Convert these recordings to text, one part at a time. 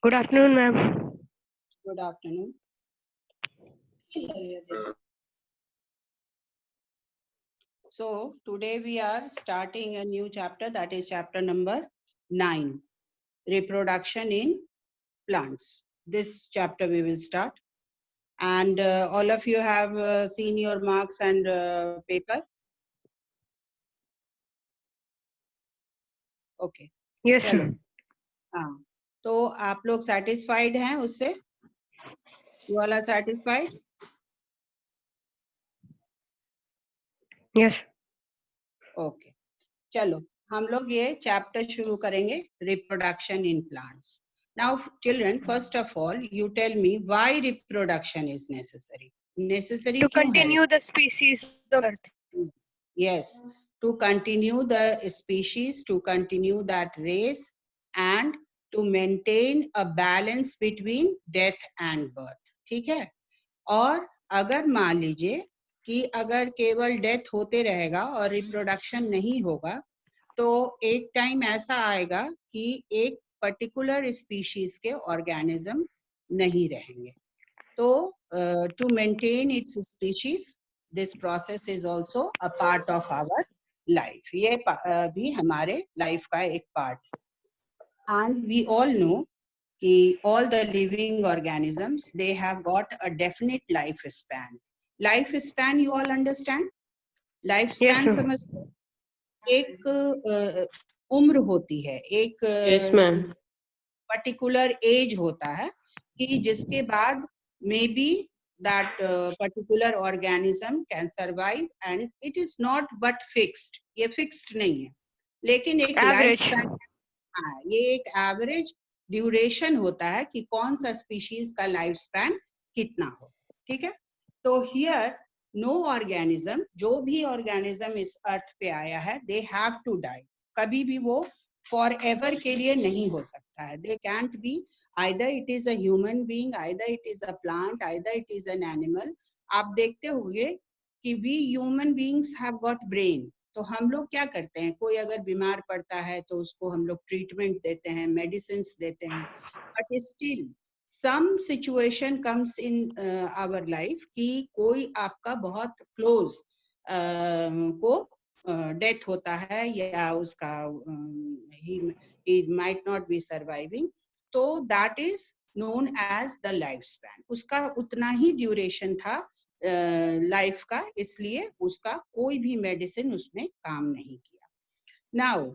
Good afternoon, ma'am. Good afternoon. So today we are starting a new chapter, that is chapter number 9, reproduction in plants. This chapter we will start, and all of you have seen your marks and paper. Okay. Yes, चलो. ma'am. हाँ, तो आप लोग satisfied हैं उससे? You all are satisfied? Yes. Okay. चलो हम लोग ये चैप्टर शुरू करेंगे, reproduction in plants. Now children, first of all you tell me why reproduction is necessary. Necessary To क्यों है? continue the species of Earth. Yes, to continue the species, to continue that race, and to maintain a balance between death and birth. ठीक है? और अगर मान लीजिए कि अगर केवल डेथ होते रहेगा और रिप्रोडक्शन नहीं होगा, तो एक टाइम ऐसा आएगा कि एक पर्टिकुलर स्पीशीज के ऑर्गेनिज्म नहीं रहेंगे. तो to maintain its species, this process is also a part of our life. ये भी हमारे लाइफ का एक पार्ट है. एंड वी ऑल नो कि all the living organisms, they have got a definite lifespan. Lifespan you all understand? Lifespan Yes, ma'am. समझते हो? एक उम्र होती है, एक Yes, ma'am. पर्टिकुलर एज होता है कि जिसके बाद may be that particular organism can survive, and it is not but fixed. ये fixed नहीं है, लेकिन एक लाइफ Average. स्पैन, हाँ, ये एक एवरेज ड्यूरेशन होता है कि कौन सा स्पीशीज का लाइफ स्पैन कितना हो. ठीक है? तो हियर नो ऑर्गेनिज्म, जो भी ऑर्गेनिज्म इस अर्थ पे आया है, दे हैव टू डाई. कभी भी वो फॉर एवर के लिए नहीं हो सकता है. They can't B, either it is a human being, either it is a plant, either it is an animal. आप देखते होंगे कि we human beings have got brain. तो हम लोग क्या करते हैं, कोई अगर बीमार पड़ता है तो उसको हम लोग ट्रीटमेंट देते हैं, मेडिसिन देते हैं, but still some situation comes in our life कि कोई आपका बहुत क्लोज को डेथ होता है, या उसका he might not be surviving. तो that is known as the life span. उसका उतना ही ड्यूरेशन था लाइफ का, इसलिए उसका कोई भी मेडिसिन उसमें काम नहीं किया. Now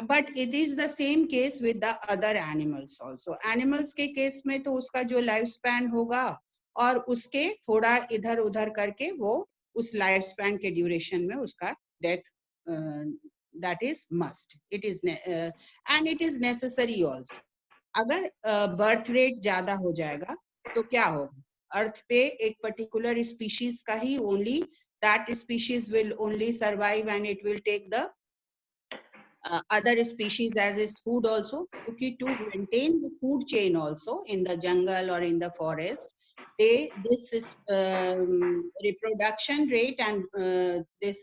but it is the same case with the other animals also. Animals के केस में तो उसका जो लाइफ स्पैन होगा और उसके थोड़ा इधर उधर करके वो उस लाइफ स्पैन के ड्यूरेशन में उसका death, that is must, it is and it is necessary also. अगर बर्थ रेट ज्यादा हो जाएगा तो क्या होगा, अर्थ पे एक पर्टिकुलर स्पीशीज का ही only that species will only survive and it will take the other species as is food also. क्योंकि to maintain the food chain also in the jungle or in the forest, this is reproduction rate and this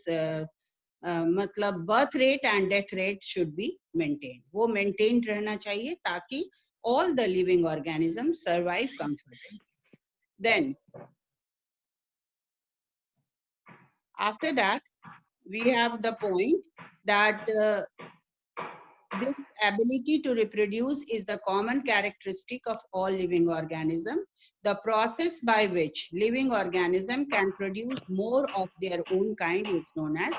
मतलब birth rate and death rate should be maintained. वो maintained रहना चाहिए ताकि all the living organisms survive comfortably. Then after that we have the point that this ability to reproduce is the common characteristic of all living organisms. The process by which living organism can produce more of their own kind is known as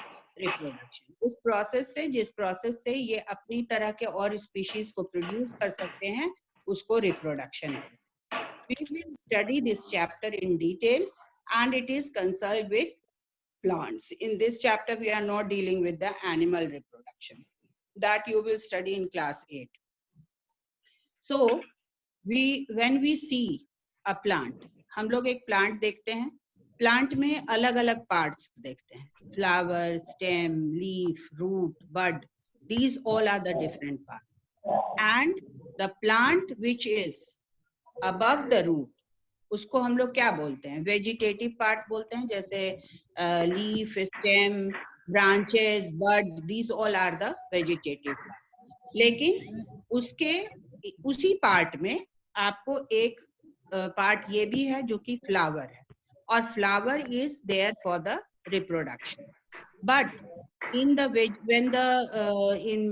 reproduction. उस process से, जिस process से ये अपनी तरह के और species को produce कर सकते हैं, उसको reproduction. We will study this chapter in detail, and it is concerned with plants. In this chapter, we are not dealing with the animal reproduction. That you will study in class 8. So when we see a plant, हम लोग एक plant देखते हैं, plant में अलग अलग parts देखते हैं, flower, stem, leaf, root, bud. These all are the different parts. And the plant which is above the root, उसको हम लोग क्या बोलते हैं, वेजिटेटिव पार्ट बोलते हैं, जैसे leaf, stem, branches, bud, these all are the vegetative part. लेकिन उसके उसी पार्ट में आपको एक पार्ट ये भी है जो कि फ्लावर है, और flower is there for the reproduction. But in the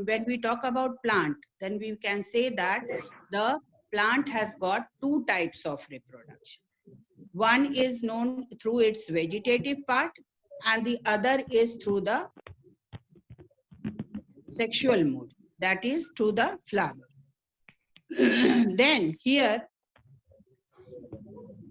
when we talk about plant, then we can say that the plant has got two types of reproduction. One is known through its vegetative part, and the other is through the sexual mode, that is through the flower. Then here,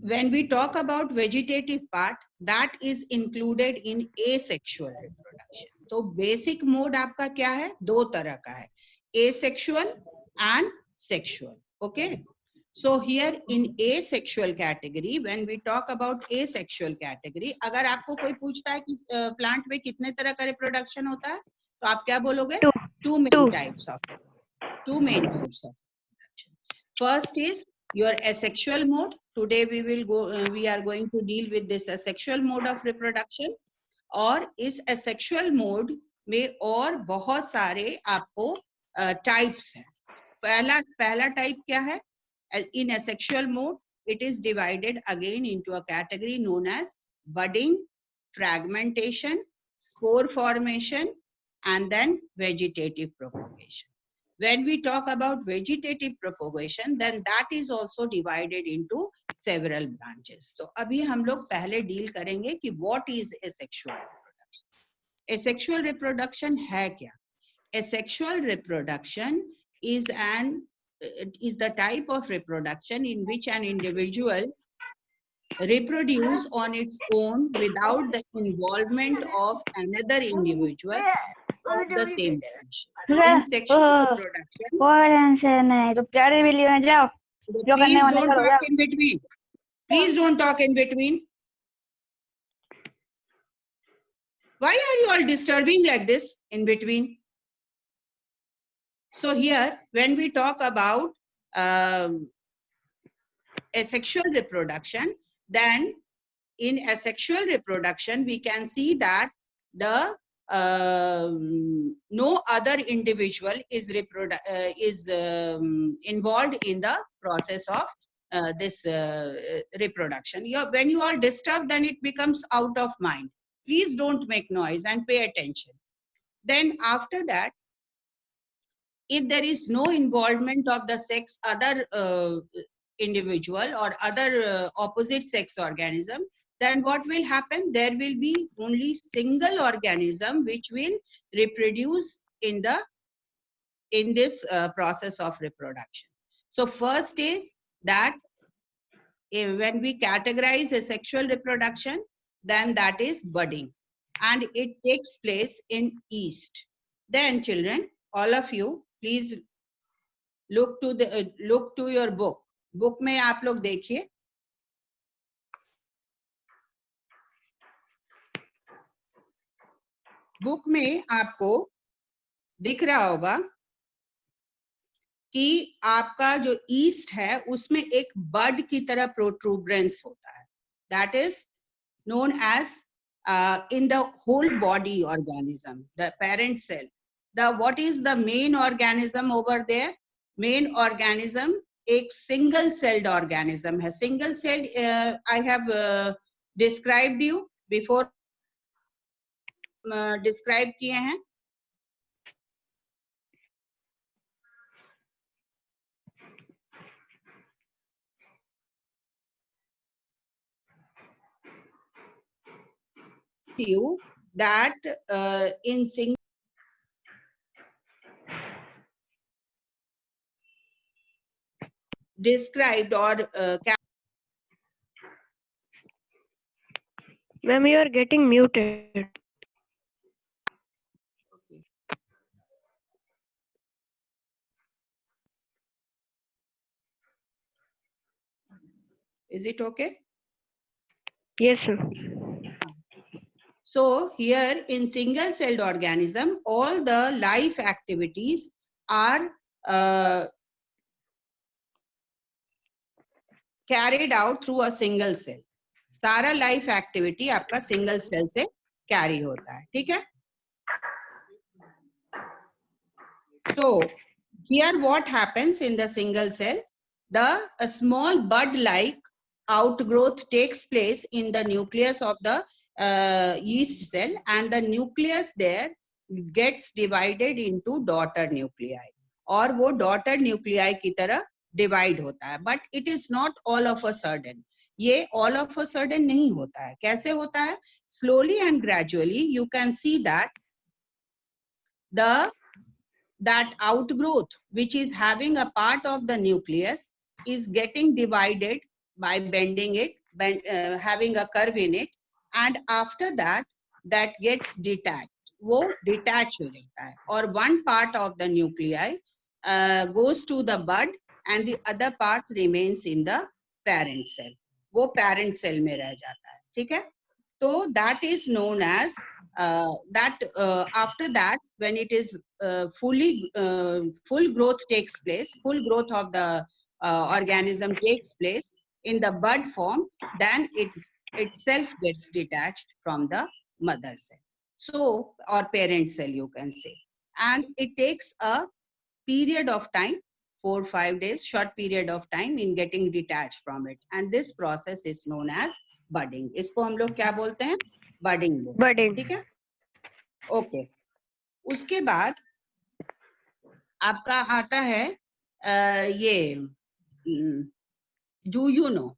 when we talk about vegetative part, that is included in asexual reproduction. तो basic mode आपका क्या है? दो तरह का है, asexual and sexual. Okay. So here in asexual category, when we talk about asexual category, अगर आपको कोई पूछता है कि plant में कितने तरह का reproduction होता है, तो आप क्या बोलोगे? Two main types of reproduction. First is your asexual mode. Today we are going to deal with this asexual mode of reproduction. और इस asexual mode में और बहुत सारे आपको types हैं. पहला type क्या है? In asexual mode, it is divided again into a category known as budding, fragmentation, spore formation, and then vegetative propagation. When we talk about vegetative propagation, then that is also divided into several branches. So अभी हम लोग पहले deal करेंगे कि what is asexual reproduction. Asexual reproduction है क्या? Asexual reproduction is the type of reproduction in which an individual reproduce on its own without the involvement of another individual of the same species. In sexual reproduction, please don't talk in between. Please don't talk in between. Why are you all disturbing like this in between? So here, when we talk about asexual reproduction, then in asexual reproduction, we can see that the no other individual is involved in the process of this reproduction. When you are disturbed, then it becomes out of mind. Please don't make noise and pay attention. Then after that, if there is no involvement of the other individual or other opposite sex organism, then what will happen? There will be only single organism which will reproduce in this process of reproduction. So first is that when we categorize a sexual reproduction, then that is budding, and it takes place in yeast. Then children, all of you, please look to your book. Book में आप लोग देखिए. Book में आपको दिख रहा होगा कि आपका जो ईस्ट है उसमें एक बड की तरह प्रोट्रूबरेंस होता है. That is known as in the whole body organism, the parent cell. What is the main organism over there? Main organism एक single celled organism है. Single celled I have described you before. describe किए हैं. You that in single described or Ma'am, you are getting muted. okay. Is it okay? Yes, sir. So here in single celled organism, all the life activities are carried out through a single cell. सारा life activity आपका single cell से carry होता है. ठीक है? So here what happens in the single cell? a small bud-like outgrowth takes place in the nucleus of the yeast cell, and the nucleus there gets divided into daughter nuclei, और वो daughter nuclei की तरह divide होता है. But it is not all of a sudden. ये all of a sudden नहीं होता है. कैसे होता है? Slowly and gradually you can see that that outgrowth which is having a part of the nucleus is getting divided by bending it, having a curve in it, and after that that gets detached. वो detach हो जाता है, और one part of the nuclei goes to the bud and the other part remains in the parent cell. वो parent cell में रह जाता है. ठीक है? तो that is known as after that, when it is full growth takes place, full growth of the organism takes place in the bud form, then it itself gets detached from the mother cell. So, or parent cell you can say. And it takes a period of time, 4 or 5 days, short period of time in getting detached from it. And this process is known as budding. इसको हम लोग क्या बोलते हैं? Budding बोलते हैं. Budding. ठीक है? ओके. उसके बाद आपका आता है ये डू यू नो.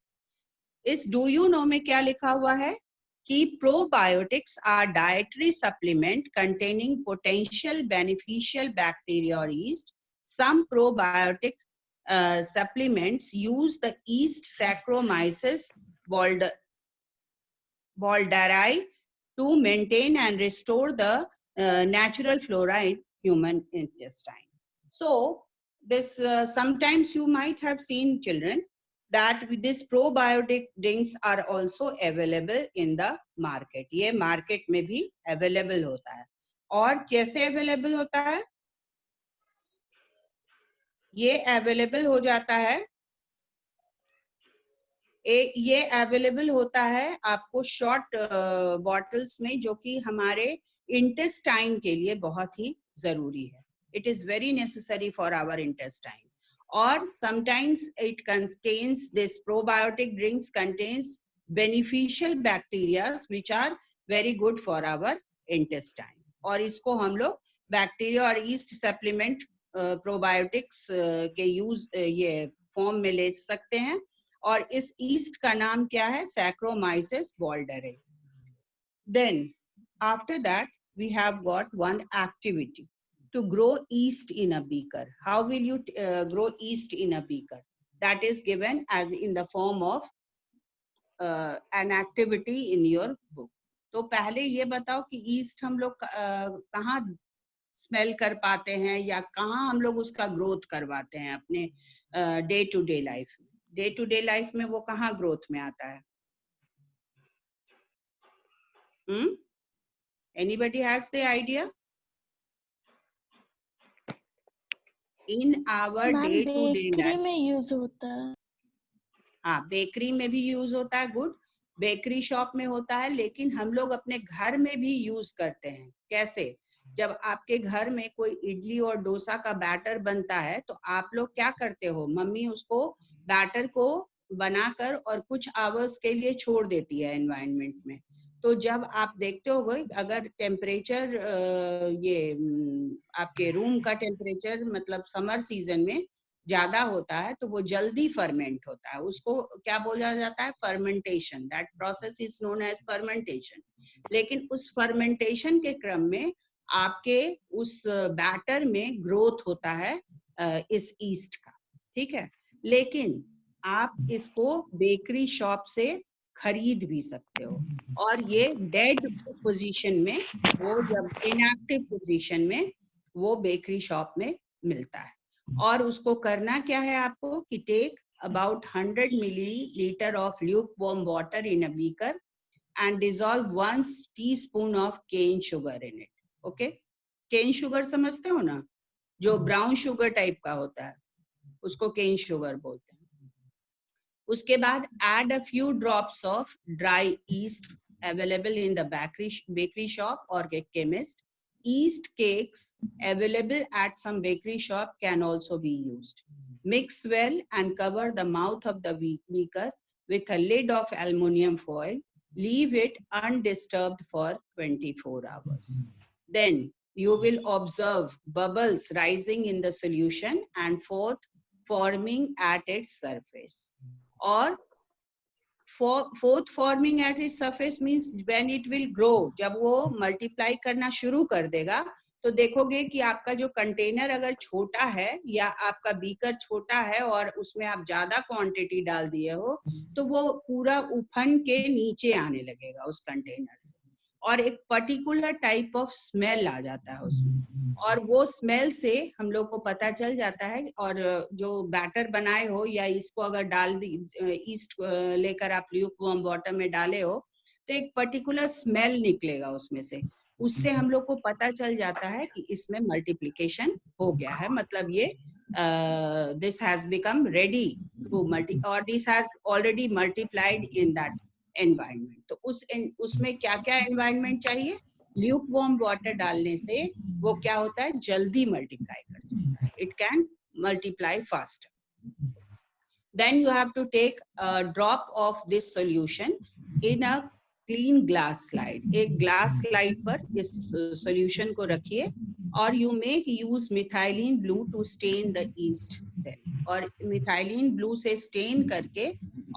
इस डू यू नो में क्या लिखा हुआ है कि probiotics are dietary supplement containing potential beneficial bacteria और yeast. Some probiotic supplements use the yeast Saccharomyces boulardii to maintain and restore the natural flora in human intestine. So this sometimes you might have seen children that these probiotic drinks are also available in the market. ये market में भी available होता है. और कैसे available होता है? ये available हो जाता है, ये अवेलेबल होता है आपको शॉर्ट बॉटल्स में, जो कि हमारे इंटेस्टाइन के लिए बहुत ही जरूरी है. It is very necessary for our intestine. और sometimes it contains this probiotic drinks contains beneficial bacterias which are very good for our intestine. और इसको हम लोग बैक्टीरिया और ईस्ट सप्लीमेंट प्रोबायोटिक्स के यूज ये फॉर्म में ले सकते हैं. और इस ईस्ट का नाम क्या है? Saccharomyces boulardii. Then after that we have got one activity to grow yeast in a beaker. How will you grow yeast in a beaker? That is given as in the form of an activity in your book. तो पहले ये बताओ कि east हम लोग कहाँ smell कर पाते हैं या कहाँ हम लोग उसका ग्रोथ करवाते हैं अपने डे टू डे लाइफ में. डे टू डे लाइफ में वो कहाँ ग्रोथ में आता है? Anybody has the idea? In our day to day life. Bakery में यूज होता है. हाँ, बेकरी में भी यूज होता है. गुड. बेकरी शॉप में होता है, लेकिन हम लोग अपने घर में भी यूज करते हैं. कैसे? जब आपके घर में कोई इडली और डोसा का बैटर बनता है तो आप लोग क्या करते हो? मम्मी उसको बैटर को बनाकर और कुछ आवर्स के लिए छोड़ देती है एनवायरनमेंट में. तो जब आप देखते हो अगर टेम्परेचर आपके रूम का टेम्परेचर मतलब समर सीजन में ज्यादा होता है तो वो जल्दी फर्मेंट होता है. उसको क्या बोला जाता है? Fermentation. That process is known as fermentation. लेकिन उस फर्मेंटेशन के क्रम में आपके उस बैटर में ग्रोथ होता है इस ईस्ट का. ठीक है? लेकिन आप इसको बेकरी शॉप से खरीद भी सकते हो, और ये डेड पोजीशन में, वो जब इनएक्टिव पोजीशन में वो बेकरी शॉप में मिलता है. और उसको करना क्या है आपको कि take about 100 milliliter of lukewarm water in a beaker and dissolve 1 teaspoon of cane sugar in it. Okay? cane sugar समझते हो ना? जो ब्राउन शुगर टाइप का होता है उसको cane sugar बोलते हैं. उसके बाद add a few drops of dry yeast available in the bakery shop or chemist. Yeast cakes available at some bakery shop can also be used. Mix well and cover the mouth of the beaker with a lid of aluminum foil. Leave it undisturbed for 24 hours. Then you will observe bubbles rising in the solution and forming at its surface. Or fourth forming at its surface means when it will grow, जब वो multiply करना शुरू कर देगा तो देखोगे कि आपका जो कंटेनर अगर छोटा है या आपका बीकर छोटा है और उसमें आप ज्यादा क्वांटिटी डाल दिए हो तो वो पूरा उफन के नीचे आने लगेगा उस कंटेनर से और एक पर्टिकुलर टाइप ऑफ स्मेल आ जाता है उसमें और वो स्मेल से हम लोग को पता चल जाता है और जो बैटर बनाए हो या इसको अगर डाल दी ईस्ट लेकर आप ल्यूकवार्म वाटर में डाले हो तो एक पर्टिकुलर स्मेल निकलेगा उसमें से उससे हम लोग को पता चल जाता है कि इसमें मल्टीप्लिकेशन हो गया है मतलब ये this has become ready to multi और this has already multiplied in that environment तो उसमें क्या क्या एनवायरनमेंट चाहिए ल्यूक वार्म वाटर डालने से वो क्या होता है जल्दी मल्टीप्लाई कर सकता है it can multiply faster then you have to take a drop of this solution in a clean glass slide एक glass slide पर इस solution को रखिए और you make use methylene blue to stain the yeast cell और methylene blue से stain करके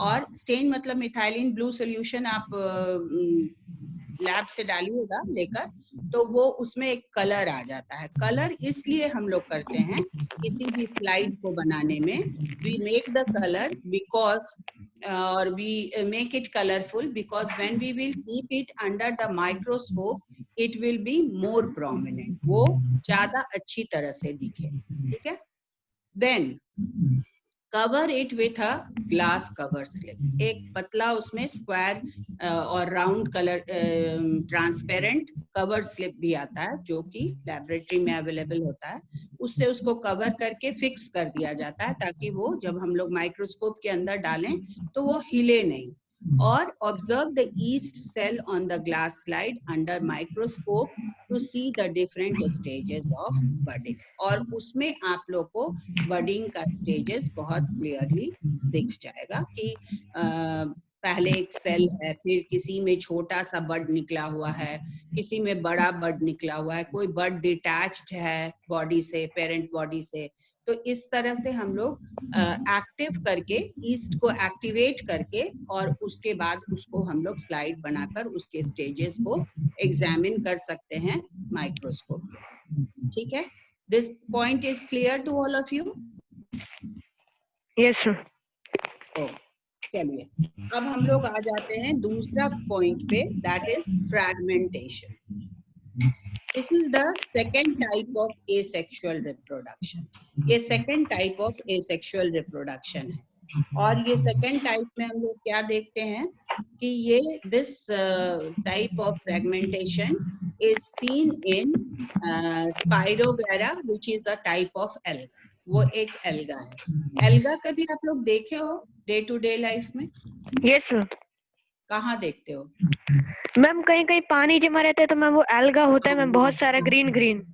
और stain मतलब methylene blue solution आप लैब से डालिएगा लेकर तो वो उसमें एक कलर आ जाता है कलर इसलिए हम लोग करते हैं किसी भी स्लाइड को बनाने में we make the color because or we make it colorful because when we will keep it under the microscope it will be more prominent वो ज्यादा अच्छी तरह से दिखे ठीक है then cover it with a glass cover slip एक पतला उसमें स्क्वायर और round colour transparent cover slip भी आता है जो कि लैबोरेटरी में अवेलेबल होता है उससे उसको कवर करके फिक्स कर दिया जाता है ताकि वो जब हम लोग माइक्रोस्कोप के अंदर डालें तो वो हिले नहीं और observe the yeast cell on the glass slide under microscope to see the different stages of budding और उसमें आप लोग को budding का stages बहुत clearly दिख जाएगा कि पहले एक सेल है फिर किसी में छोटा सा बड निकला हुआ है किसी में बड़ा बड निकला हुआ है कोई बड डिटैच्ड है बॉडी से पेरेंट बॉडी से तो इस तरह से हम लोग एक्टिव करके ईस्ट को एक्टिवेट करके और उसके बाद उसको हम लोग स्लाइड बनाकर उसके स्टेजेस को एग्जामिन कर सकते हैं माइक्रोस्कोप में ठीक है this point is clear to all of you yes sir चलिए अब हम लोग आ जाते हैं दूसरा पॉइंट पे that is fragmentation This is the second type of asexual reproduction. ये second type of asexual reproduction है और ये second type में हम लोग क्या देखते हैं कि ये this type of fragmentation is seen in Spirogyra which is a type of alga. वो एक alga है alga कभी आप लोग देखे हो डे टू डे लाइफ में यस सर कहाँ देखते हो मैम कहीं कहीं पानी जमा रहता है तो मैम वो एल्गा होता है मैम बहुत सारा ग्रीन ग्रीन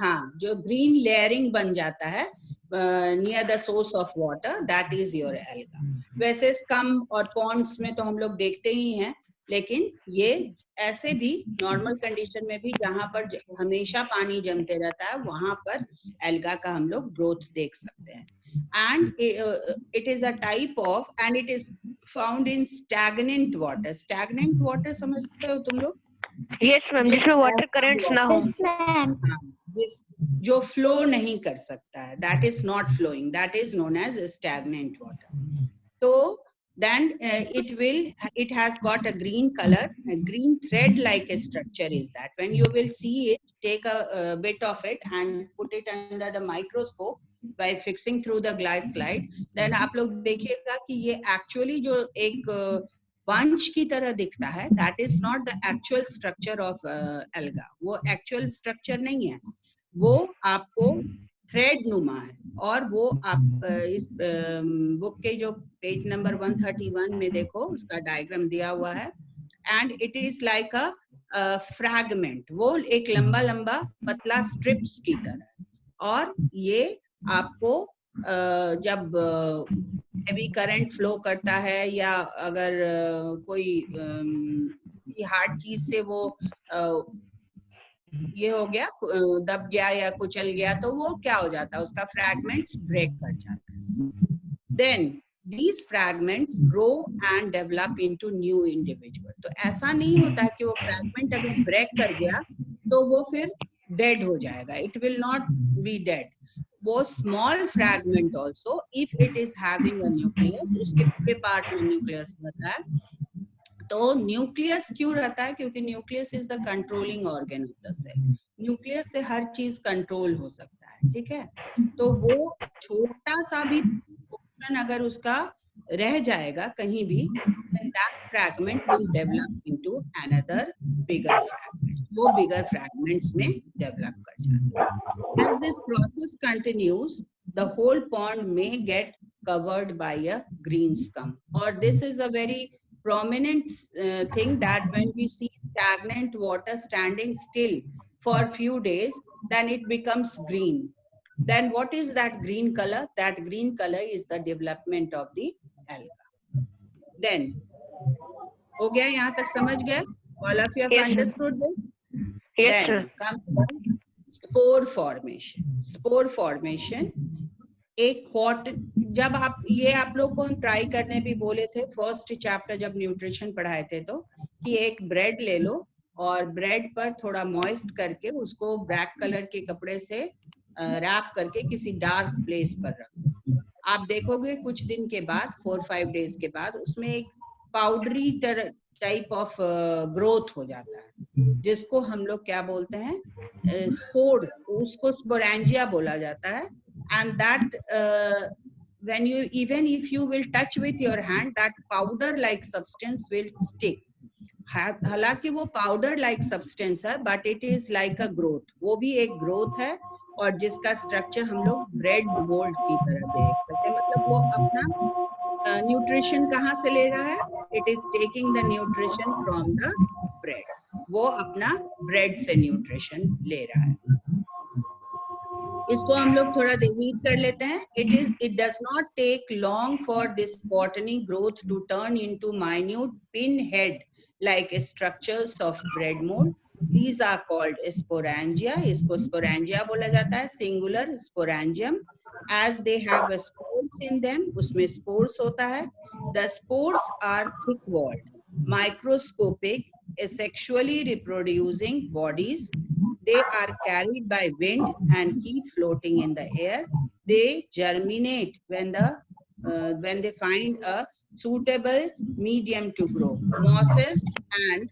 हाँ जो ग्रीन लेयरिंग बन जाता है near the source of water that is your alga वैसे स्कम और पॉन्ड्स में तो हम लोग देखते ही हैं लेकिन ये ऐसे भी नॉर्मल कंडीशन में भी जहाँ पर हमेशा पानी जमते रहता है वहां पर एल्गा का हम लोग ग्रोथ देख सकते हैं and it is a type of and it is found in stagnant water समझते हो तुम लोग यस मैम जिसमें वाटर करंट्स ना हो जो फ्लो नहीं कर सकता है that is not flowing that is known as stagnant water so then it has got a green color a green thread like a structure is that when you will see it take a bit of it and put it under the microscope by fixing through the glass slide then आप लोग देखिएगा कि ये actually जो एक bunch की तरह दिखता है that is not the actual structure of alga वो actual structure नहीं है वो आपको थ्रेड नुमा है और वो आप इस बुक के जो पेज नंबर 131 में देखो उसका डायग्राम दिया हुआ है and it is like a fragment वो एक लंबा लंबा पतला स्ट्रिप्स की तरह और ये आपको जब हैवी करंट फ्लो करता है या अगर कोई हार्ड चीज से वो ये हो गया, दब गया या कुचल गया, तो वो क्या हो जाता है, उसका फ्रैगमेंट्स ब्रेक कर जाता है. Then these fragments grow and develop into new individual. तो ऐसा नहीं होता है कि वो फ्रैगमेंट अगर ब्रेक कर गया तो वो फिर डेड हो जाएगा. It will not be dead. वो small fragment also if it is having a nucleus, उसके पूरे पार्ट में न्यूक्लियस रहता है. तो न्यूक्लियस क्यों रहता है? क्योंकि nucleus is the controlling organ of the cell. Nucleus से हर चीज कंट्रोल हो सकता है, ठीक है. तो वो छोटा सा भी पोर्शन अगर उसका रह जाएगा कहीं भी, then that fragment will develop into another bigger fragment. वो bigger fragments में develop कर जाता है. As this process continues, the whole pond may get covered by a green scum. Or this is a very prominent thing that when we see stagnant water standing still for a few days, then it becomes green. Then what is that green color? That green color is the development of the alga. Then हो गया, यहाँ तक समझ गए? All of you have understood this? Yes, sir. Then comes spore formation. Spore formation एक जब आप लोग को हम ट्राई करने भी बोले थे फर्स्ट चैप्टर जब न्यूट्रिशन पढ़ाए थे, तो कि एक ब्रेड ले लो और ब्रेड पर थोड़ा मॉइस्ट करके उसको ब्लैक कलर के कपड़े से रैप करके किसी डार्क प्लेस पर रखो. आप देखोगे कुछ दिन के बाद, 4-5 डेज के बाद, उसमें एक पाउडरी टाइप ऑफ ग्रोथ हो जाता है, जिसको हम लोग क्या बोलते हैं, स्पोर. उसको स्पोरेंजिया बोला जाता है. And that when you, even if you will touch with your hand, that powder like substance will stick. हालांकि वो powder like substance है, but it is like a growth. वो भी एक growth है और जिसका structure हम लोग bread mold की तरह देख सकते हैं. मतलब वो अपना nutrition कहाँ से ले रहा है? It is taking the nutrition from the bread. वो अपना bread से nutrition ले रहा है. इसको हम लोग थोड़ा रीड कर लेते हैं. It does not take long for this botany growth to turn into minute pinhead like structures of bread mold. These are called sporangia. इसको sporangia बोला जाता है, singular sporangium. As they have spores in them, उसमें spores होता है. The spores are thick-walled, microscopic, asexually reproducing bodies. They are carried by wind and keep floating in the air. They germinate when they find a suitable medium to grow. Mosses and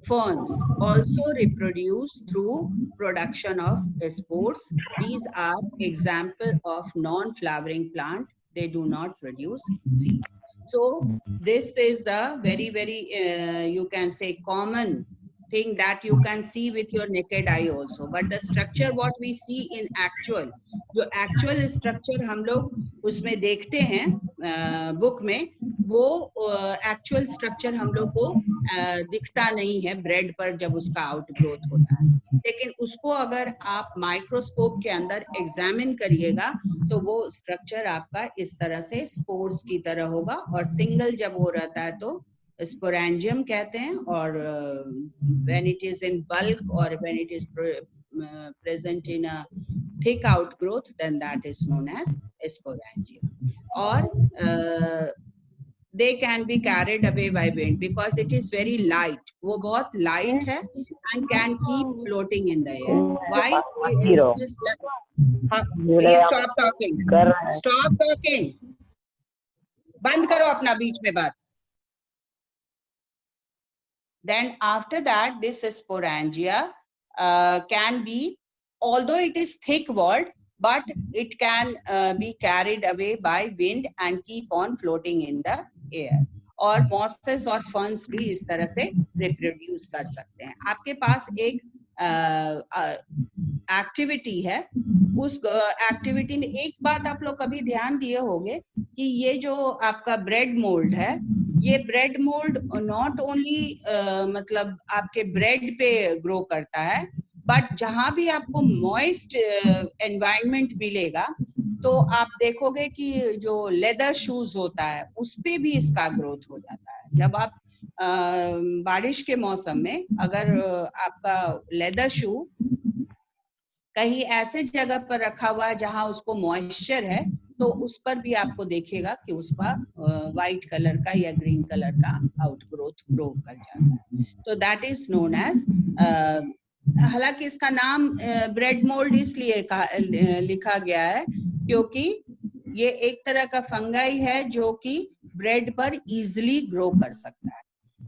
ferns also reproduce through production of spores. These are example of non-flowering plant. They do not produce seed. So this is the very, very you can say common thing that you can see with your naked eye also. But the structure what we see in actual, जो actual structure हम लोग उसमें देखते हैं book में, वो actual structure हम लोग को दिखता नहीं है ब्रेड पर जब उसका आउट ग्रोथ होता है. लेकिन उसको अगर आप माइक्रोस्कोप के अंदर एग्जामिन करिएगा तो वो स्ट्रक्चर आपका इस तरह से स्पोर्स की तरह होगा. और सिंगल जब वो रहता है तो sporangium कहते हैं, और when it is in bulk or when it is present in a thick outgrowth, then that is known as sporangium. Or they can be carried away by wind because it is very light. वो बहुत light है and can keep floating in the air. Why? Please stop talking. Stop talking. बंद करो अपना बीच में बात. Then after that, this sporangia can be, although it is thick-walled, but it can be carried away by wind and keep on floating in the air. और mosses और ferns भी इस तरह से reproduce कर सकते हैं. आपके पास एक एक्टिविटी है, उस एक्टिविटी में एक बात आप लोग कभी ध्यान दिए होंगे कि ये जो आपका ब्रेड मोल्ड है, ये ब्रेड मोल्ड नॉट ओनली मतलब आपके ब्रेड पे ग्रो करता है, बट जहां भी आपको मॉइस्ट एनवायरनमेंट मिलेगा तो आप देखोगे कि जो लेदर शूज होता है उस पे भी इसका ग्रोथ हो जाता है। जब आप बारिश के मौसम में अगर आपका लेदर शू कहीं ऐसे जगह पर रखा हुआ है जहां उसको मॉइस्चर है तो उस पर भी आपको देखिएगा कि उस पर व्हाइट कलर का या ग्रीन कलर का आउटग्रोथ ग्रो कर जाता है। तो दैट इज नोन एज, हालांकि इसका नाम ब्रेड मोल्ड इसलिए लिखा गया है क्योंकि ये एक तरह का फंगाई है जो कि ब्रेड पर इजिली ग्रो कर सकता है।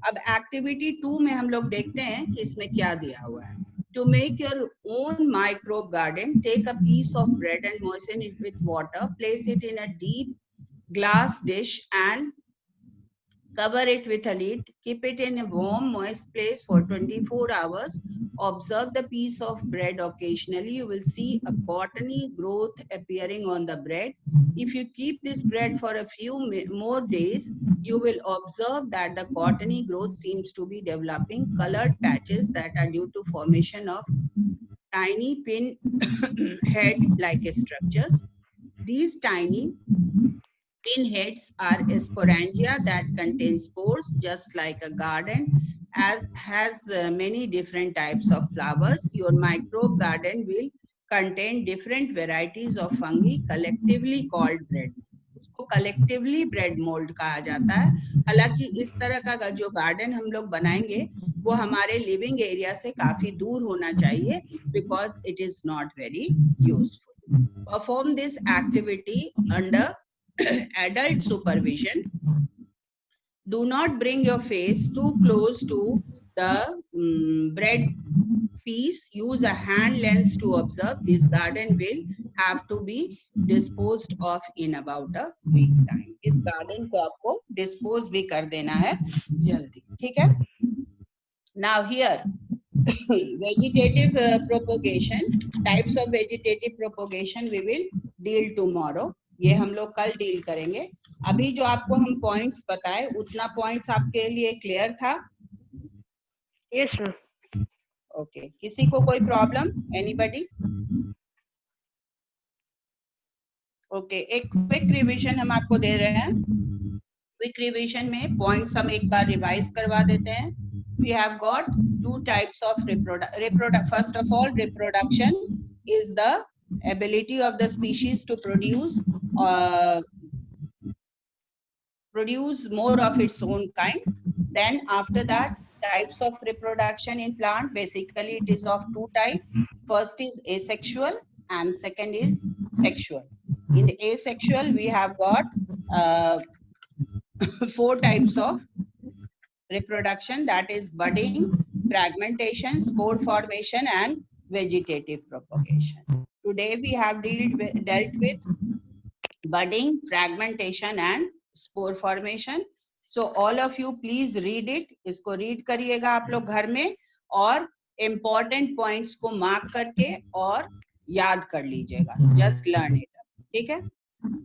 अब एक्टिविटी 2 में हम लोग देखते हैं कि इसमें क्या दिया हुआ है। To make your own microbe garden, take a piece of bread and moisten it with water. Place it in a deep glass dish and cover it with a lid. Keep it in a warm, moist place for 24 hours. Observe the piece of bread occasionally. You will see a cottony growth appearing on the bread. If you keep this bread for a few more days, you will observe that the cottony growth seems to be developing colored patches that are due to formation of tiny pin head-like structures. These tiny pinheads are a sporangia that contains spores, just like a garden as has many different types of flowers. Your microbe garden will contain different varieties of fungi collectively called bread. उसको collectively bread mould कहा जाता है। हालांकि इस तरह का जो garden हम लोग बनाएंगे वो हमारे लिविंग एरिया से काफी दूर होना चाहिए because it is not very useful. Perform this activity under adult supervision. Do not bring your face too close to the bread piece. Use a hand lens to observe. This garden will have to be disposed of in about a week time. इस garden को आपको dispose भी कर देना है जल्दी, ठीक है? Now here vegetative propagation, types of vegetative propagation we will deal tomorrow. ये हम लोग कल डील करेंगे। अभी जो आपको हम पॉइंट्स बताए उतना पॉइंट्स आपके लिए क्लियर था? Yes ma'am. ओके, किसी को कोई प्रॉब्लम? एनीबॉडी? ओके, एक क्विक रिवीजन हम आपको दे रहे हैं। क्विक रिवीजन में पॉइंट्स हम एक बार रिवाइज करवा देते हैं। We have got two types of reproduction. First of all, reproduction is the ability of the species to produce more of its own kind. Then after that, types of reproduction in plant, basically it is of two types. First is asexual and second is sexual. In asexual, we have got 4 types of reproduction, that is budding, fragmentation, spore formation and vegetative propagation. Today we have dealt with budding, fragmentation and spore formation. So all of you please read it. इसको read करिएगा आप लोग घर में और important points को mark करके और याद कर लीजिएगा. Just learn it. ठीक है?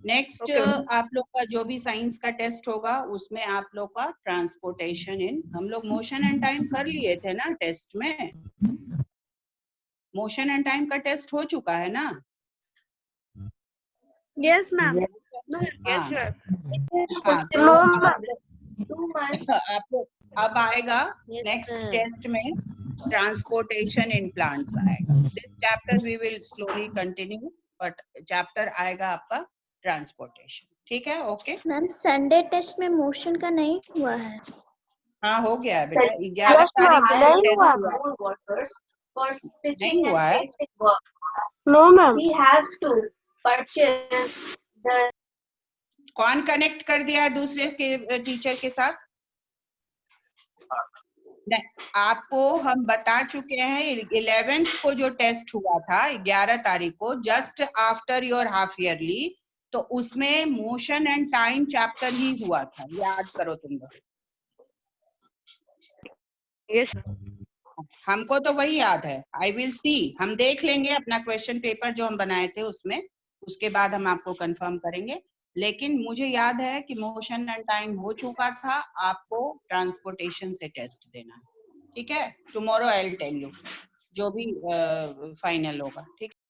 नेक्स्ट आप लोग का जो भी साइंस का टेस्ट होगा उसमें आप लोग का ट्रांसपोर्टेशन इन, हम लोग मोशन एंड टाइम कर लिए थे ना टेस्ट में, मोशन एंड टाइम का टेस्ट हो चुका है ना? Yes ma'am. आप लोग अब आएगा नेक्स्ट टेस्ट में ट्रांसपोर्टेशन इन प्लांट्स आएगा। This chapter we will slowly continue, but chapter आएगा आपका ट्रांसपोर्टेशन, ठीक है? ओके मैम, संडे टेस्ट में मोशन का नहीं हुआ है? हाँ हो गया है बेटा, 11 तारीख को टेस्ट हुआ। नहीं हुआ है? No ma'am. He has to purchase the... कौन कनेक्ट कर दिया है दूसरे के टीचर के साथ? आपको हम बता चुके हैं 11th को जो टेस्ट हुआ था 11 तारीख को, just after your half yearly, तो उसमें मोशन एंड टाइम चैप्टर ही हुआ था, याद करो तुम लोग। यस हमको तो वही याद है। आई विल सी, हम देख लेंगे अपना क्वेश्चन पेपर जो हम बनाए थे उसमें, उसके बाद हम आपको कंफर्म करेंगे। लेकिन मुझे याद है कि मोशन एंड टाइम हो चुका था, आपको ट्रांसपोर्टेशन से टेस्ट देना है, ठीक है? Tomorrow I will tell you. जो भी फाइनल होगा, ठीक है।